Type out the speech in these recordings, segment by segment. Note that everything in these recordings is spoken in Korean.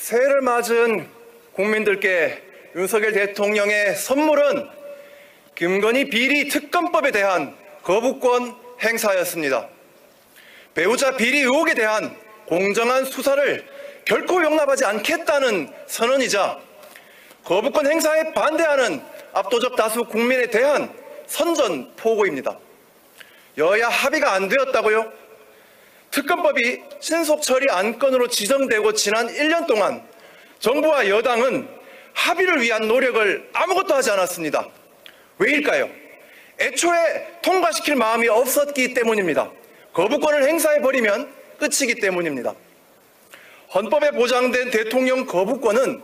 새해를 맞은 국민들께 윤석열 대통령의 선물은 김건희 비리 특검법에 대한 거부권 행사였습니다. 배우자 비리 의혹에 대한 공정한 수사를 결코 용납하지 않겠다는 선언이자 거부권 행사에 반대하는 압도적 다수 국민에 대한 선전포고입니다. 여야 합의가 안 되었다고요? 특검법이 신속 처리 안건으로 지정되고 지난 1년 동안 정부와 여당은 합의를 위한 노력을 아무것도 하지 않았습니다. 왜일까요? 애초에 통과시킬 마음이 없었기 때문입니다. 거부권을 행사해버리면 끝이기 때문입니다. 헌법에 보장된 대통령 거부권은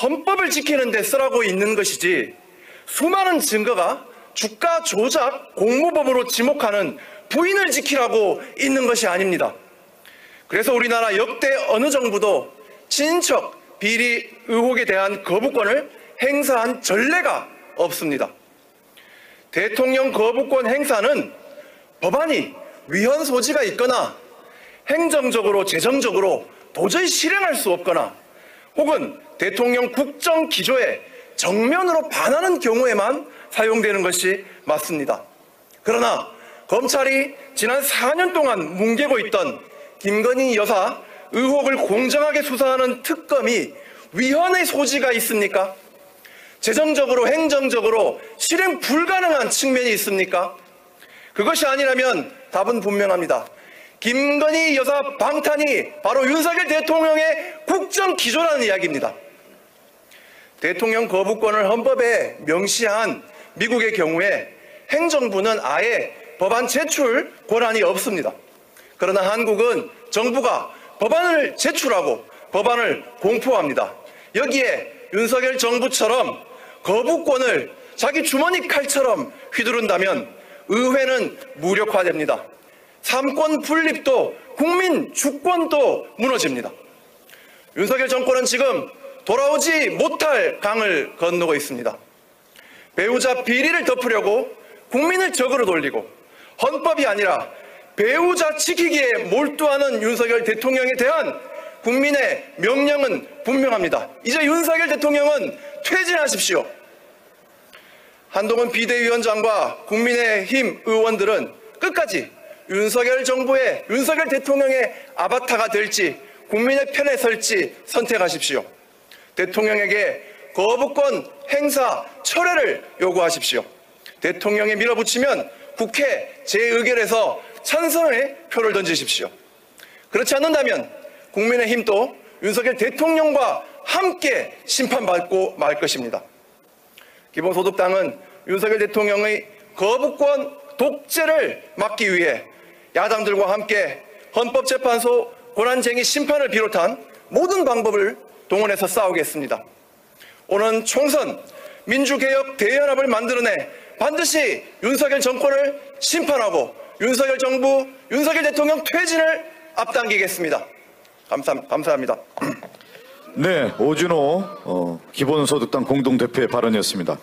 헌법을 지키는 데 쓰라고 있는 것이지 수많은 증거가 주가 조작 공무법으로 지목하는 부인을 지키라고 있는 것이 아닙니다. 그래서 우리나라 역대 어느 정부도 친인척 비리 의혹에 대한 거부권을 행사한 전례가 없습니다. 대통령 거부권 행사는 법안이 위헌 소지가 있거나 행정적으로 재정적으로 도저히 실행할 수 없거나 혹은 대통령 국정 기조에 정면으로 반하는 경우에만 사용되는 것이 맞습니다. 그러나 검찰이 지난 4년 동안 뭉개고 있던 김건희 여사 의혹을 공정하게 수사하는 특검이 위헌의 소지가 있습니까? 재정적으로 행정적으로 실행 불가능한 측면이 있습니까? 그것이 아니라면 답은 분명합니다. 김건희 여사 방탄이 바로 윤석열 대통령의 국정 기조라는 이야기입니다. 대통령 거부권을 헌법에 명시한 미국의 경우에 행정부는 아예 법안 제출 권한이 없습니다. 그러나 한국은 정부가 법안을 제출하고 법안을 공포합니다. 여기에 윤석열 정부처럼 거부권을 자기 주머니 칼처럼 휘두른다면 의회는 무력화됩니다. 삼권 분립도 국민 주권도 무너집니다. 윤석열 정권은 지금 돌아오지 못할 강을 건너고 있습니다. 배우자 비리를 덮으려고 국민을 적으로 돌리고 헌법이 아니라 배우자 지키기에 몰두하는 윤석열 대통령에 대한 국민의 명령은 분명합니다. 이제 윤석열 대통령은 퇴진하십시오. 한동훈 비대위원장과 국민의힘 의원들은 끝까지 윤석열 정부의 윤석열 대통령의 아바타가 될지 국민의 편에 설지 선택하십시오. 대통령에게 거부권 행사 철회를 요구하십시오. 대통령이 밀어붙이면 국회 재의결에서 찬성의 표를 던지십시오. 그렇지 않는다면 국민의힘도 윤석열 대통령과 함께 심판받고 말 것입니다. 기본소득당은 윤석열 대통령의 거부권 독재를 막기 위해 야당들과 함께 헌법재판소 권한쟁의 심판을 비롯한 모든 방법을 동원해서 싸우겠습니다. 오는 총선 민주개혁 대연합을 만들어내 반드시 윤석열 정권을 심판하고 윤석열 정부, 윤석열 대통령 퇴진을 앞당기겠습니다. 감사합니다. 네, 오준호 기본소득당 공동대표의 발언이었습니다.